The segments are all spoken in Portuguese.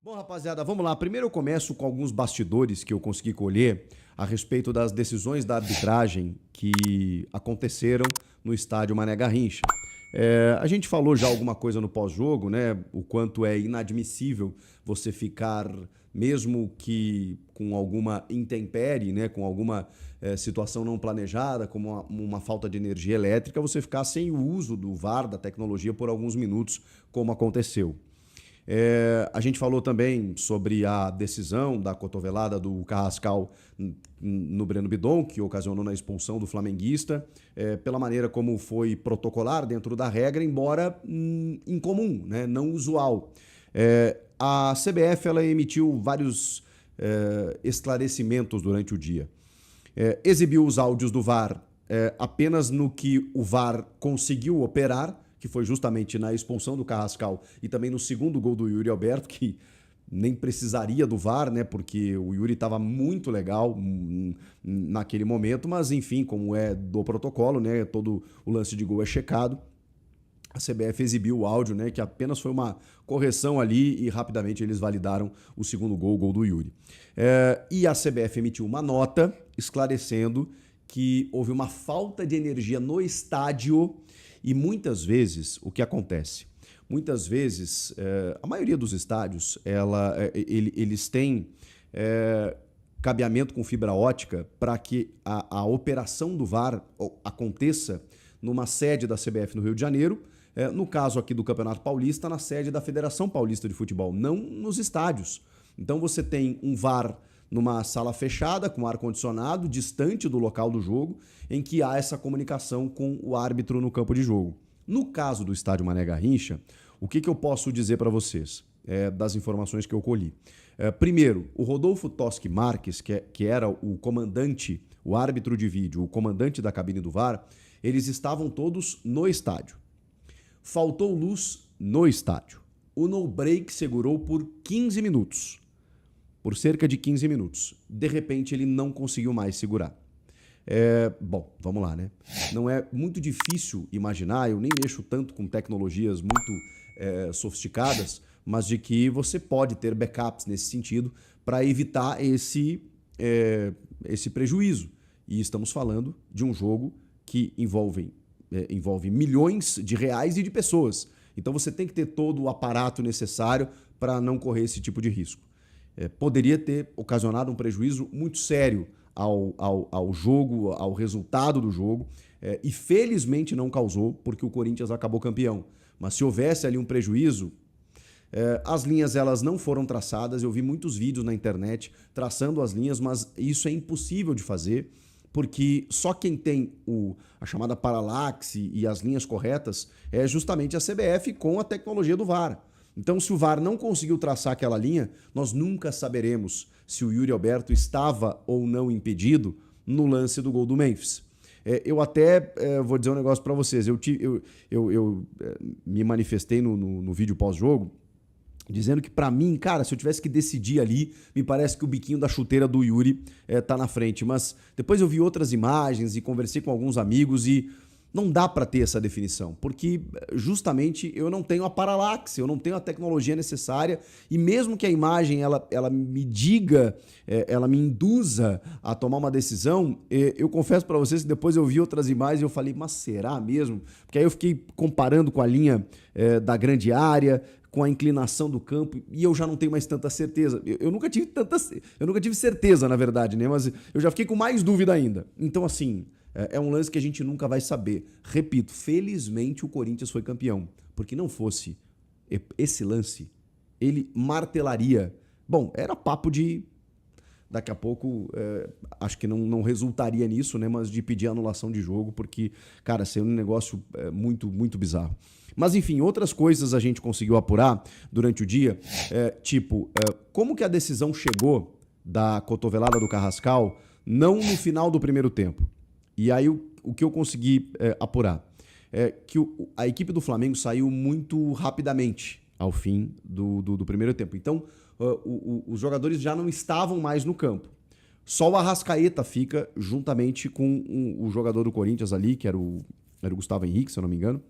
Bom, rapaziada, vamos lá. Primeiro eu começo com alguns bastidores que eu consegui colher a respeito das decisões da arbitragem que aconteceram no estádio Mané Garrincha. A gente falou já alguma coisa no pós-jogo, né? O quanto é inadmissível você ficar, mesmo que com alguma intempérie, né? Com alguma situação não planejada, como uma falta de energia elétrica, você ficar sem o uso do VAR, da tecnologia, por alguns minutos, como aconteceu. A gente falou também sobre a decisão da cotovelada do Carrascal no Breno Bidon, que ocasionou na expulsão do flamenguista, pela maneira como foi protocolar dentro da regra, embora incomum, né, não usual. A CBF ela emitiu vários esclarecimentos durante o dia. Exibiu os áudios do VAR apenas no que o VAR conseguiu operar, que foi justamente na expulsão do Carrascal e também no segundo gol do Yuri Alberto, que nem precisaria do VAR, né? Porque o Yuri estava muito legal naquele momento, mas enfim, como é do protocolo, né? Todo o lance de gol é checado. A CBF exibiu o áudio, né? Que apenas foi uma correção ali e rapidamente eles validaram o segundo gol, o gol do Yuri. E a CBF emitiu uma nota esclarecendo que houve uma falta de energia no estádio. E muitas vezes, o que acontece? Muitas vezes, a maioria dos estádios, eles têm cabeamento com fibra ótica para que a operação do VAR aconteça numa sede da CBF no Rio de Janeiro, no caso aqui do Campeonato Paulista, na sede da Federação Paulista de Futebol, não nos estádios. Então você tem um VAR numa sala fechada, com ar-condicionado, distante do local do jogo, em que há essa comunicação com o árbitro no campo de jogo. No caso do estádio Mané Garrincha, o que eu posso dizer para vocês das informações que eu colhi? Primeiro, o Rodolfo Toschi Marques, que era o comandante, o árbitro de vídeo, o comandante da cabine do VAR, eles estavam todos no estádio. Faltou luz no estádio. O no-break segurou por 15 minutos. Por cerca de 15 minutos. De repente, ele não conseguiu mais segurar. Bom, vamos lá, né? Não é muito difícil imaginar, eu nem mexo tanto com tecnologias muito sofisticadas, mas de que você pode ter backups nesse sentido para evitar esse prejuízo. E estamos falando de um jogo que envolve milhões de reais e de pessoas. Então você tem que ter todo o aparato necessário para não correr esse tipo de risco. Poderia ter ocasionado um prejuízo muito sério ao jogo, ao resultado do jogo, e felizmente não causou, porque o Corinthians acabou campeão. Mas se houvesse ali um prejuízo, as linhas elas não foram traçadas. Eu vi muitos vídeos na internet traçando as linhas, mas isso é impossível de fazer, porque só quem tem a chamada paralaxe e as linhas corretas é justamente a CBF com a tecnologia do VAR. Então, se o VAR não conseguiu traçar aquela linha, nós nunca saberemos se o Yuri Alberto estava ou não impedido no lance do gol do Memphis. Eu até vou dizer um negócio para vocês. Eu me manifestei no vídeo pós-jogo dizendo que, para mim, cara, se eu tivesse que decidir ali, me parece que o biquinho da chuteira do Yuri tá na frente. Mas depois eu vi outras imagens e conversei com alguns amigos e não dá para ter essa definição, porque justamente eu não tenho a paralaxe, eu não tenho a tecnologia necessária, e mesmo que a imagem ela me diga, ela me induza a tomar uma decisão, eu confesso para vocês que depois eu vi outras imagens e eu falei, mas será mesmo? Porque aí eu fiquei comparando com a linha da grande área, com a inclinação do campo, e eu já não tenho mais tanta certeza. Eu nunca tive certeza, na verdade, né? Mas eu já fiquei com mais dúvida ainda. Então, assim, é um lance que a gente nunca vai saber. Repito, felizmente o Corinthians foi campeão, porque não fosse esse lance, ele martelaria. Bom, era papo de... Daqui a pouco, acho que não resultaria nisso, né? Mas de pedir anulação de jogo, porque, cara, seria um negócio muito, muito bizarro. Mas, enfim, outras coisas a gente conseguiu apurar durante o dia, como que a decisão chegou da cotovelada do Carrascal não no final do primeiro tempo. E aí o que eu consegui apurar é que a equipe do Flamengo saiu muito rapidamente ao fim do primeiro tempo. Então, os jogadores já não estavam mais no campo. Só o Arrascaeta fica juntamente com o jogador do Corinthians ali, que era o Gustavo Henrique, se eu não me engano,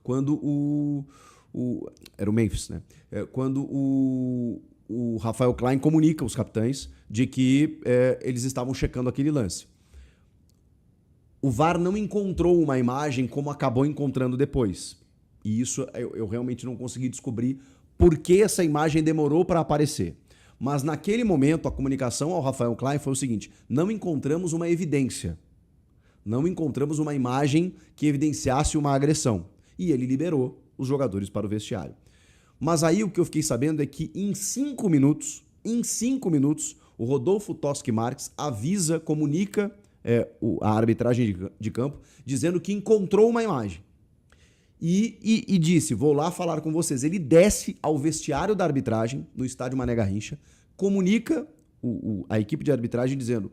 quando o era o Memphis, né? Quando o Rafael Klein comunica os capitães de que eles estavam checando aquele lance. O VAR não encontrou uma imagem como acabou encontrando depois. E isso eu realmente não consegui descobrir por que essa imagem demorou para aparecer. Mas naquele momento a comunicação ao Rafael Klein foi o seguinte: não encontramos uma evidência. Não encontramos uma imagem que evidenciasse uma agressão. E ele liberou os jogadores para o vestiário. Mas aí o que eu fiquei sabendo é que em 5 minutos, o Rodolfo Toschi Marques comunica a arbitragem de campo, dizendo que encontrou uma imagem. E disse, vou lá falar com vocês. Ele desce ao vestiário da arbitragem, no estádio Mané Garrincha, comunica a equipe de arbitragem dizendo,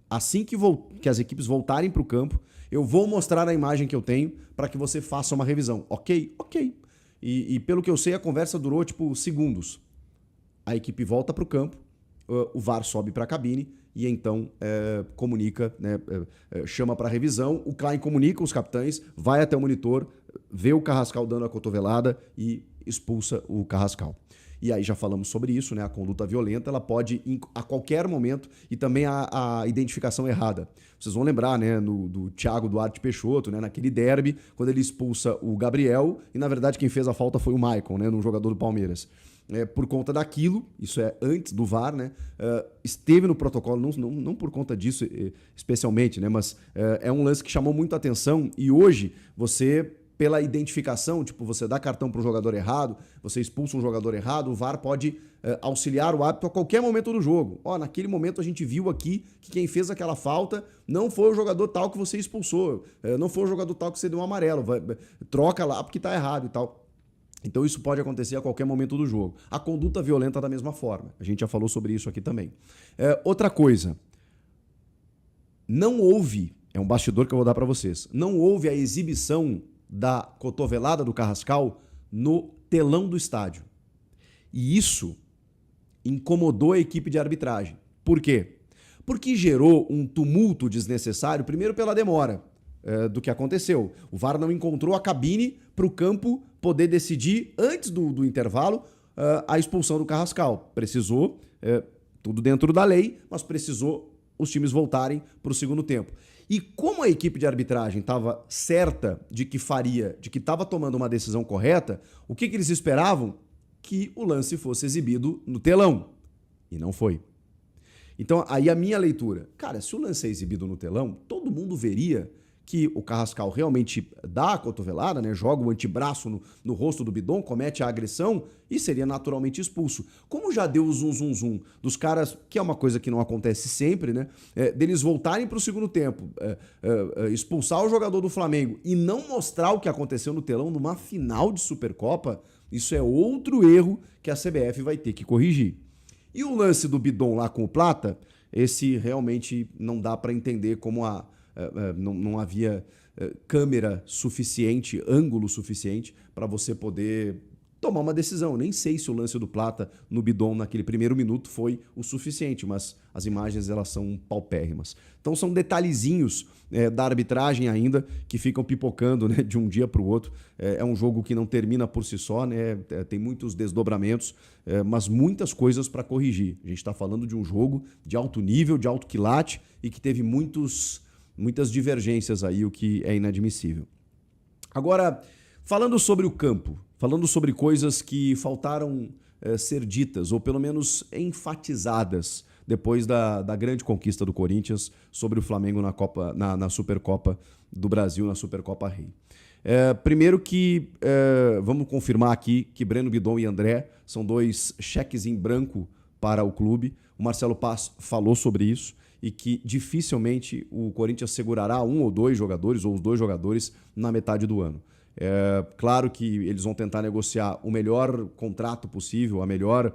assim que as equipes voltarem para o campo, eu vou mostrar a imagem que eu tenho para que você faça uma revisão. Ok? Ok. E pelo que eu sei, a conversa durou tipo segundos. A equipe volta para o campo, o VAR sobe para a cabine e então comunica, né, chama para revisão. O Klein comunica os capitães, vai até o monitor, vê o Carrascal dando a cotovelada e expulsa o Carrascal. E aí já falamos sobre isso, né? A conduta violenta, ela pode a qualquer momento, e também a identificação errada. Vocês vão lembrar, né, do Thiago Duarte Peixoto, né, naquele derby, quando ele expulsa o Gabriel, e na verdade quem fez a falta foi o Maicon, né, no jogador do Palmeiras. Por conta daquilo, isso é antes do VAR, né, esteve no protocolo, não por conta disso especialmente, né, mas é um lance que chamou muito a atenção, e hoje você, pela identificação, tipo, você dá cartão para um jogador errado, você expulsa um jogador errado, o VAR pode auxiliar o árbitro a qualquer momento do jogo. Naquele momento a gente viu aqui que quem fez aquela falta não foi o jogador tal que você expulsou, não foi o jogador tal que você deu um amarelo, troca lá porque tá errado e tal. Então isso pode acontecer a qualquer momento do jogo. A conduta violenta da mesma forma. A gente já falou sobre isso aqui também. Outra coisa, não houve, é um bastidor que eu vou dar para vocês, não houve a exibição da cotovelada do Carrascal no telão do estádio. E isso incomodou a equipe de arbitragem. Por quê? Porque gerou um tumulto desnecessário, primeiro pela demora do que aconteceu. O VAR não encontrou a cabine para o campo poder decidir, antes do intervalo, a expulsão do Carrascal. Precisou, tudo dentro da lei, mas precisou os times voltarem para o segundo tempo. E como a equipe de arbitragem estava certa de que estava tomando uma decisão correta, o que eles esperavam? Que o lance fosse exibido no telão. E não foi. Então, aí a minha leitura. Cara, se o lance é exibido no telão, todo mundo veria que o Carrascal realmente dá a cotovelada, né, joga o antebraço no rosto do Bidon, comete a agressão e seria naturalmente expulso. Como já deu o zum dos caras, que é uma coisa que não acontece sempre, né, deles voltarem para o segundo tempo, expulsar o jogador do Flamengo e não mostrar o que aconteceu no telão numa final de Supercopa, isso é outro erro que a CBF vai ter que corrigir. E o lance do Bidon lá com o Plata, esse realmente não dá para entender como não havia câmera suficiente, ângulo suficiente para você poder tomar uma decisão. Nem sei se o lance do Plata no Bidon naquele primeiro minuto foi o suficiente, mas as imagens elas são paupérrimas. Então são detalhezinhos da arbitragem ainda que ficam pipocando, né, de um dia para o outro. É um jogo que não termina por si só, né, tem muitos desdobramentos, mas muitas coisas para corrigir. A gente está falando de um jogo de alto nível, de alto quilate e que teve muitas divergências aí, o que é inadmissível. Agora, falando sobre o campo, falando sobre coisas que faltaram ser ditas, ou pelo menos enfatizadas, depois da grande conquista do Corinthians sobre o Flamengo na Supercopa do Brasil, na Supercopa Rei. Primeiro que, vamos confirmar aqui que Breno Bidon e André são 2 cheques em branco para o clube. O Marcelo Paz falou sobre isso e que dificilmente o Corinthians segurará 1 ou 2 jogadores, ou os 2 jogadores, na metade do ano. Claro que eles vão tentar negociar o melhor contrato possível, a melhor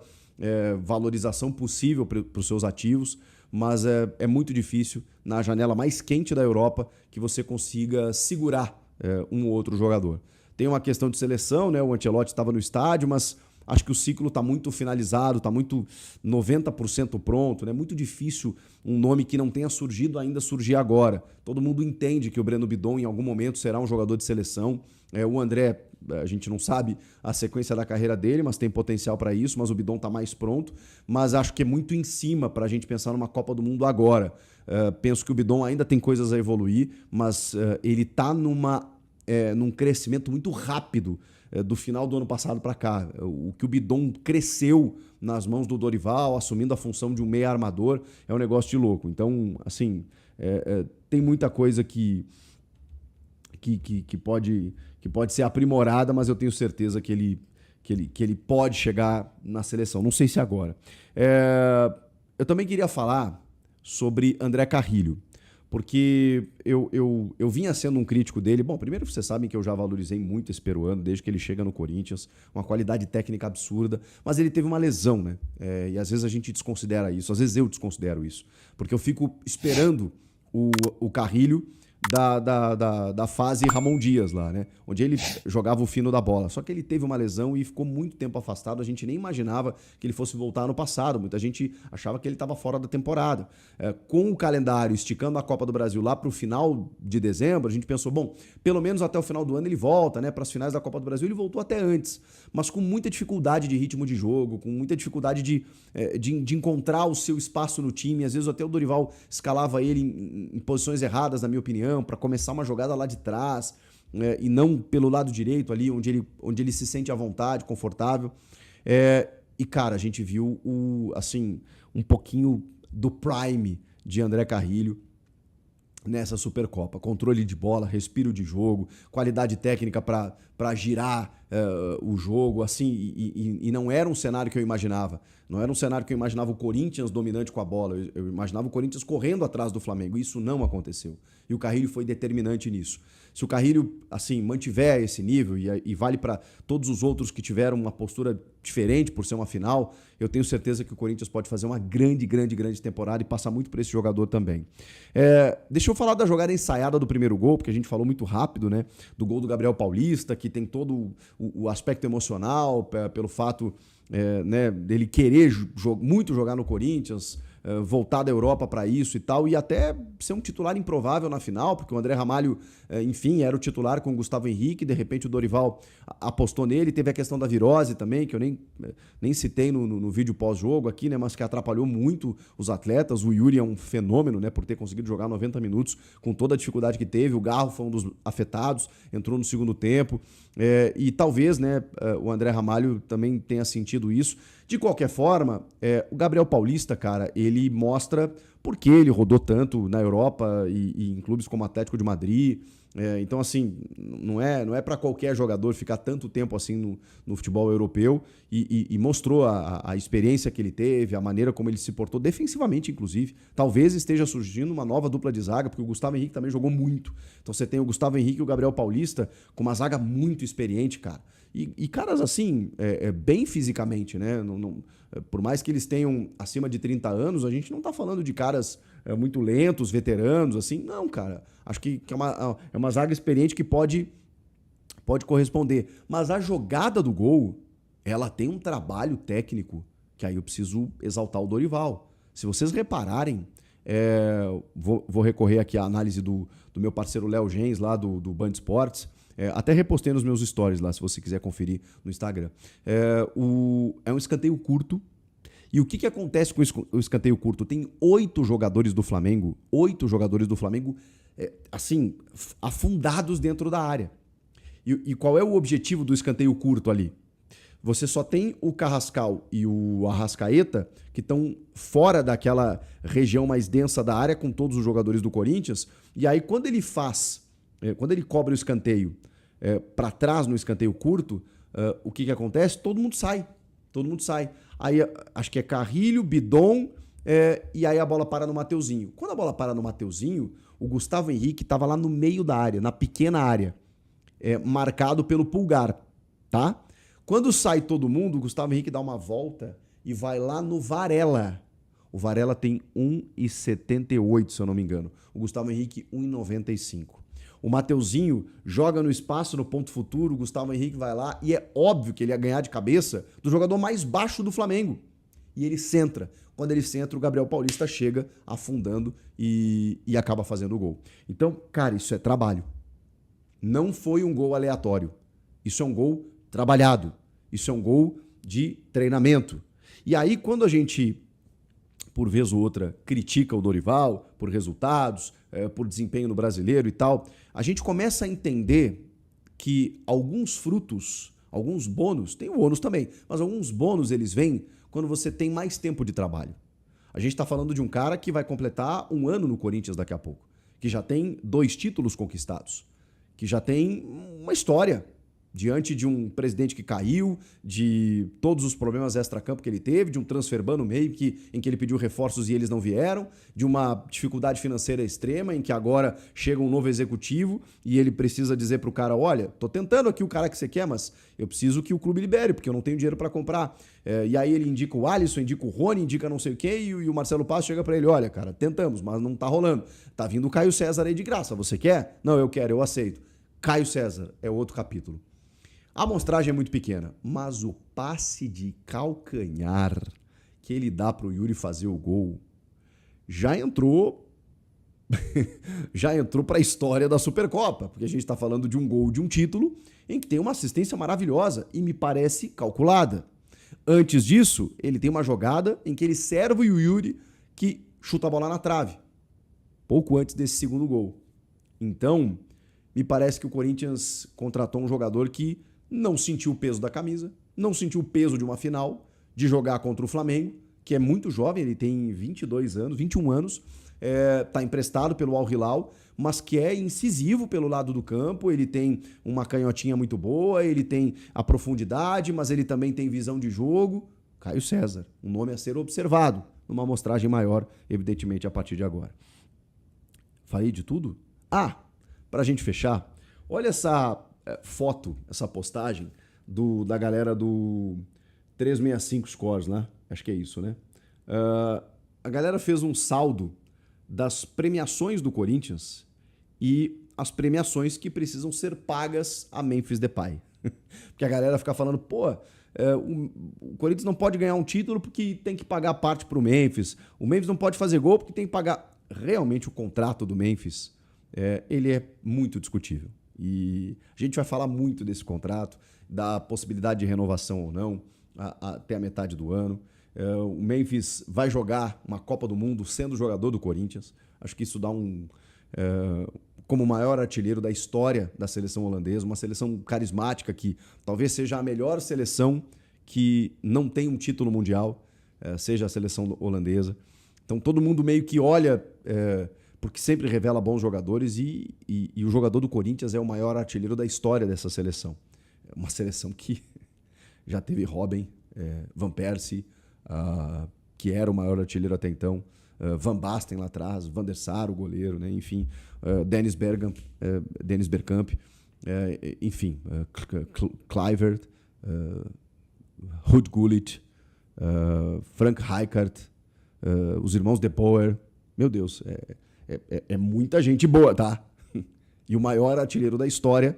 valorização possível para os seus ativos, mas é muito difícil, na janela mais quente da Europa, que você consiga segurar um ou outro jogador. Tem uma questão de seleção, né? O Ancelotti estava no estádio, mas acho que o ciclo está muito finalizado, está muito 90% pronto, né? Muito difícil um nome que não tenha surgido ainda surgir agora. Todo mundo entende que o Breno Bidon em algum momento será um jogador de seleção. O André, a gente não sabe a sequência da carreira dele, mas tem potencial para isso, mas o Bidon está mais pronto. Mas acho que é muito em cima para a gente pensar numa Copa do Mundo agora. Penso que o Bidon ainda tem coisas a evoluir, mas ele está num crescimento muito rápido do final do ano passado para cá. O que o Bidon cresceu nas mãos do Dorival, assumindo a função de um meia armador, é um negócio de louco. Então, assim, tem muita coisa que pode ser aprimorada, mas eu tenho certeza que ele pode chegar na seleção. Não sei se agora. Eu também queria falar sobre André Carrilho, porque eu vinha sendo um crítico dele. Bom, primeiro vocês sabem que eu já valorizei muito esse peruano desde que ele chega no Corinthians, uma qualidade técnica absurda, mas ele teve uma lesão, né? E às vezes a gente desconsidera isso, às vezes eu desconsidero isso, porque eu fico esperando o Carrilho da fase Ramon Dias lá, né? Onde ele jogava o fino da bola. Só que ele teve uma lesão e ficou muito tempo afastado. A gente nem imaginava que ele fosse voltar no passado. Muita gente achava que ele estava fora da temporada. Com o calendário esticando a Copa do Brasil lá para o final de dezembro, a gente pensou, bom, pelo menos até o final do ano ele volta, né? Para as finais da Copa do Brasil ele voltou até antes, mas com muita dificuldade de ritmo de jogo, com muita dificuldade de encontrar o seu espaço no time. Às vezes até o Dorival escalava ele em posições erradas, na minha opinião, para começar uma jogada lá de trás, e não pelo lado direito ali, onde ele se sente à vontade, confortável. E, cara, a gente viu um pouquinho do prime de André Carrilho nessa Supercopa. Controle de bola, respiro de jogo, qualidade técnica para girar o jogo, assim, e não era um cenário que eu imaginava. Não era um cenário que eu imaginava o Corinthians dominante com a bola. Eu imaginava o Corinthians correndo atrás do Flamengo. Isso não aconteceu. E o Carrilho foi determinante nisso. Se o Carrilho, assim, mantiver esse nível, e vale para todos os outros que tiveram uma postura diferente por ser uma final, eu tenho certeza que o Corinthians pode fazer uma grande temporada e passar muito por esse jogador também. Deixa eu falar da jogada ensaiada do primeiro gol, porque a gente falou muito rápido, né? Do gol do Gabriel Paulista, que tem todo o aspecto emocional, pelo fato né, dele querer muito jogar no Corinthians, voltar da Europa para isso e tal, e até ser um titular improvável na final, porque o André Ramalho, enfim, era o titular com o Gustavo Henrique, de repente o Dorival apostou nele. Teve a questão da virose também, que eu nem citei no vídeo pós-jogo aqui, né, mas que atrapalhou muito os atletas. O Yuri é um fenômeno, né, por ter conseguido jogar 90 minutos com toda a dificuldade que teve. O Garro foi um dos afetados, entrou no segundo tempo, e talvez, né, o André Ramalho também tenha sentido isso. De qualquer forma, o Gabriel Paulista, cara, ele mostra por que ele rodou tanto na Europa e em clubes como Atlético de Madrid. Então, assim, não é para qualquer jogador ficar tanto tempo assim no futebol europeu, e mostrou a experiência que ele teve, a maneira como ele se portou defensivamente, inclusive. Talvez esteja surgindo uma nova dupla de zaga, porque o Gustavo Henrique também jogou muito. Então você tem o Gustavo Henrique e o Gabriel Paulista com uma zaga muito experiente, cara. E caras assim, bem fisicamente, né? Por mais que eles tenham acima de 30 anos, a gente não tá falando de caras muito lentos, veteranos, assim. Não, cara. Acho que é uma zaga experiente que pode corresponder. Mas a jogada do gol, ela tem um trabalho técnico que aí eu preciso exaltar o Dorival. Se vocês repararem, vou recorrer aqui à análise do meu parceiro Léo Gens, lá do Band Esportes. Até repostei nos meus stories lá, se você quiser conferir no Instagram. É um escanteio curto. E o que acontece com o escanteio curto? Tem 8 jogadores do Flamengo, assim, afundados dentro da área. E qual é o objetivo do escanteio curto ali? Você só tem o Carrascal e o Arrascaeta, que estão fora daquela região mais densa da área, com todos os jogadores do Corinthians. E aí, quando ele cobra o escanteio para trás no escanteio curto, o que acontece? Todo mundo sai. Aí acho que é Carrilho, Bidon, e aí a bola para no Mateuzinho. Quando a bola para no Mateuzinho, o Gustavo Henrique estava lá no meio da área, na pequena área, marcado pelo Pulgar, tá? Quando sai todo mundo, o Gustavo Henrique dá uma volta e vai lá no Varela. O Varela tem 1,78, se eu não me engano. O Gustavo Henrique, 1,95. o Mateuzinho joga no espaço, no ponto futuro, o Gustavo Henrique vai lá e é óbvio que ele ia ganhar de cabeça do jogador mais baixo do Flamengo. E ele centra. Quando ele centra, o Gabriel Paulista chega afundando e acaba fazendo o gol. Então, cara, isso é trabalho. Não foi um gol aleatório. Isso é um gol trabalhado. Isso é um gol de treinamento. E aí, quando a gente, por vez ou outra, critica o Dorival por resultados, por desempenho no Brasileiro e tal, a gente começa a entender que alguns frutos, alguns bônus, tem o ônus também, mas alguns bônus eles vêm quando você tem mais tempo de trabalho. A gente está falando de um cara que vai completar 1 ano no Corinthians daqui a pouco, que já tem 2 títulos conquistados, que já tem uma história diante de um presidente que caiu, de todos os problemas extracampo que ele teve, de um transferban no meio em que ele pediu reforços e eles não vieram, de uma dificuldade financeira extrema em que agora chega um novo executivo e ele precisa dizer pro cara, olha, tô tentando aqui o cara que você quer, mas eu preciso que o clube libere, porque eu não tenho dinheiro para comprar. E aí ele indica o Alisson, indica o Rony, indica não sei o quê, e o Marcelo Passo chega para ele, olha, cara, tentamos, mas não tá rolando. Tá vindo o Caio César aí de graça, você quer? Não, eu quero, eu aceito. Caio César é outro capítulo. A amostragem é muito pequena, mas o passe de calcanhar que ele dá pro Yuri fazer o gol já entrou para a história da Supercopa, porque a gente está falando de um gol de um título em que tem uma assistência maravilhosa e me parece calculada. Antes disso, ele tem uma jogada em que ele serve o Yuri que chuta a bola na trave, pouco antes desse segundo gol. Então, me parece que o Corinthians contratou um jogador que não sentiu o peso da camisa, não sentiu o peso de uma final, de jogar contra o Flamengo, que é muito jovem, ele tem 22 anos, 21 anos, está emprestado pelo Al Hilal, mas que é incisivo pelo lado do campo, ele tem uma canhotinha muito boa, ele tem a profundidade, mas ele também tem visão de jogo. Caio César, um nome a ser observado, numa amostragem maior, evidentemente, a partir de agora. Falei de tudo? Para a gente fechar, olha essa foto, essa postagem da galera do 365 Scores, né? Acho que é isso, né? A galera fez um saldo das premiações do Corinthians e as premiações que precisam ser pagas a Memphis Depay. Porque a galera fica falando, o Corinthians não pode ganhar um título porque tem que pagar parte pro Memphis. O Memphis não pode fazer gol porque tem que pagar. Realmente o contrato do Memphis, ele é muito discutível. E a gente vai falar muito desse contrato, da possibilidade de renovação ou não, até a metade do ano. O Memphis vai jogar uma Copa do Mundo sendo jogador do Corinthians. Acho que isso dá como o maior artilheiro da história da seleção holandesa, uma seleção carismática que talvez seja a melhor seleção que não tem um título mundial, seja a seleção holandesa. Então todo mundo meio que olha... porque sempre revela bons jogadores e o jogador do Corinthians é o maior artilheiro da história dessa seleção. É uma seleção que já teve Robben, Van Persie, que era o maior artilheiro até então, Van Basten lá atrás, Van der Sar, o goleiro, né? Enfim, Dennis Bergkamp, enfim, Kluivert, Ruud Gullit, Frank Rijkaard, os irmãos De Boer. Meu Deus, é muita gente boa, tá? E o maior artilheiro da história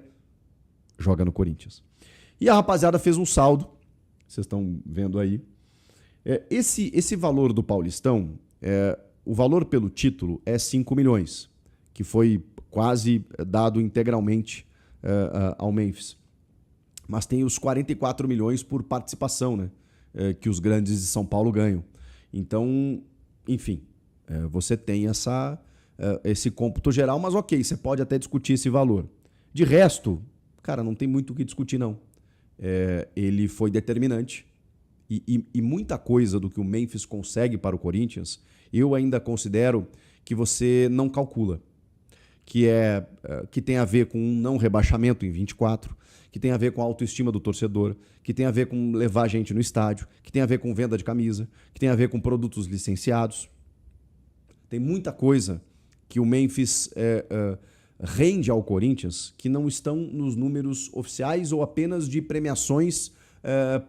joga no Corinthians. E a rapaziada fez um saldo, vocês estão vendo aí. Esse valor do Paulistão, o valor pelo título é 5 milhões, que foi quase dado integralmente ao Memphis. Mas tem os 44 milhões por participação, né? Que os grandes de São Paulo ganham. Então, enfim, você tem esse cômputo geral, mas ok, você pode até discutir esse valor. De resto, cara, não tem muito o que discutir, não. Ele foi determinante e muita coisa do que o Memphis consegue para o Corinthians, eu ainda considero que você não calcula. Que tem a ver com um não rebaixamento em 24, que tem a ver com a autoestima do torcedor, que tem a ver com levar gente no estádio, que tem a ver com venda de camisa, que tem a ver com produtos licenciados. Tem muita coisa que o Memphis rende ao Corinthians que não estão nos números oficiais ou apenas de premiações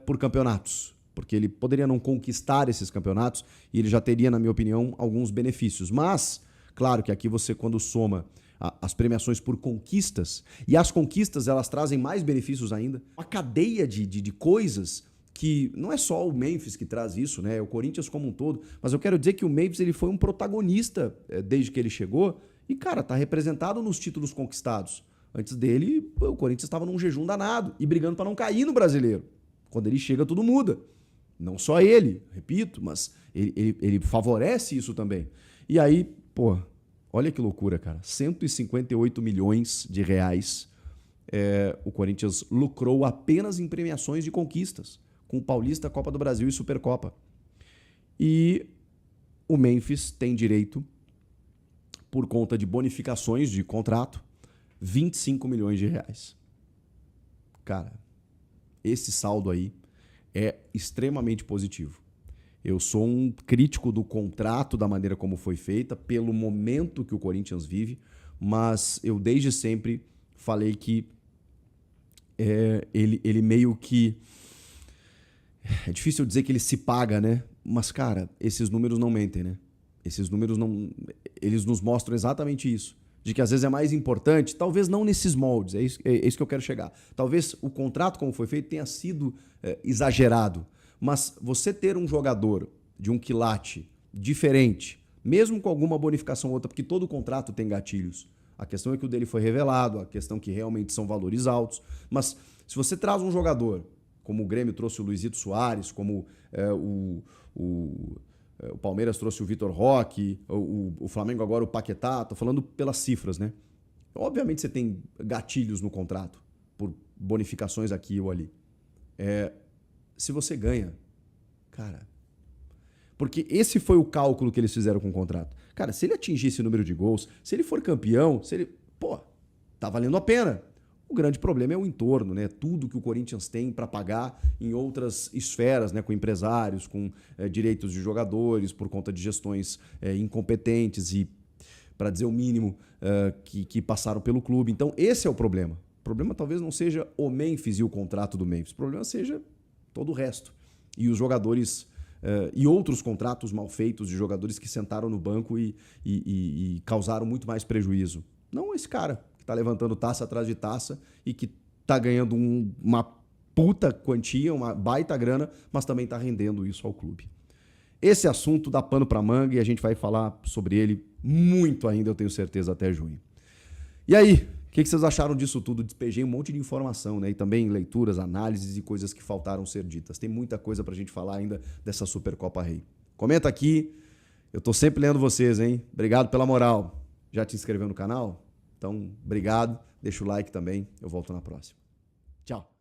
por campeonatos. Porque ele poderia não conquistar esses campeonatos e ele já teria, na minha opinião, alguns benefícios. Mas, claro que aqui você, quando soma as premiações por conquistas, e as conquistas elas trazem mais benefícios ainda. Uma cadeia de coisas que não é só o Memphis que traz isso, né? É o Corinthians como um todo, mas eu quero dizer que o Memphis ele foi um protagonista desde que ele chegou e, cara, tá representado nos títulos conquistados. Antes dele, o Corinthians estava num jejum danado e brigando para não cair no Brasileiro. Quando ele chega, tudo muda. Não só ele, repito, mas ele favorece isso também. E aí, pô, olha que loucura, cara. 158 milhões de reais o Corinthians lucrou apenas em premiações de conquistas, com Paulista, Copa do Brasil e Supercopa. E o Memphis tem direito, por conta de bonificações de contrato, 25 milhões de reais. Cara, esse saldo aí é extremamente positivo. Eu sou um crítico do contrato, da maneira como foi feita, pelo momento que o Corinthians vive, mas eu desde sempre falei que ele meio que... É difícil dizer que ele se paga, né? Mas, cara, esses números não mentem, né? Esses números não... Eles nos mostram exatamente isso. De que às vezes é mais importante, talvez não nesses moldes, é isso que eu quero chegar. Talvez o contrato, como foi feito, tenha sido exagerado. Mas você ter um jogador de um quilate diferente, mesmo com alguma bonificação ou outra, porque todo contrato tem gatilhos. A questão é que o dele foi revelado, a questão é que realmente são valores altos. Mas se você traz um jogador, como o Grêmio trouxe o Luizito Soares, como o Palmeiras trouxe o Vitor Roque, o Flamengo agora o Paquetá, tô falando pelas cifras, né? Obviamente você tem gatilhos no contrato, por bonificações aqui ou ali. Se você ganha, cara... Porque esse foi o cálculo que eles fizeram com o contrato. Cara, se ele atingir esse número de gols, se ele for campeão, pô, tá valendo a pena. O grande problema é o entorno, né? Tudo que o Corinthians tem para pagar em outras esferas, né? Com empresários, com direitos de jogadores, por conta de gestões incompetentes e, para dizer o mínimo, que passaram pelo clube. Então, esse é o problema. O problema talvez não seja o Memphis e o contrato do Memphis. O problema seja todo o resto. E os jogadores... e outros contratos mal feitos de jogadores que sentaram no banco e causaram muito mais prejuízo. Não esse cara que está levantando taça atrás de taça e que está ganhando uma puta quantia, uma baita grana, mas também está rendendo isso ao clube. Esse assunto dá pano para manga e a gente vai falar sobre ele muito ainda, eu tenho certeza, até junho. E aí, o que vocês acharam disso tudo? Despejei um monte de informação, né? E também leituras, análises e coisas que faltaram ser ditas. Tem muita coisa pra gente falar ainda dessa Supercopa Rei. Comenta aqui. Eu tô sempre lendo vocês, hein? Obrigado pela moral. Já te inscreveu no canal? Então, obrigado. Deixa o like também. Eu volto na próxima. Tchau.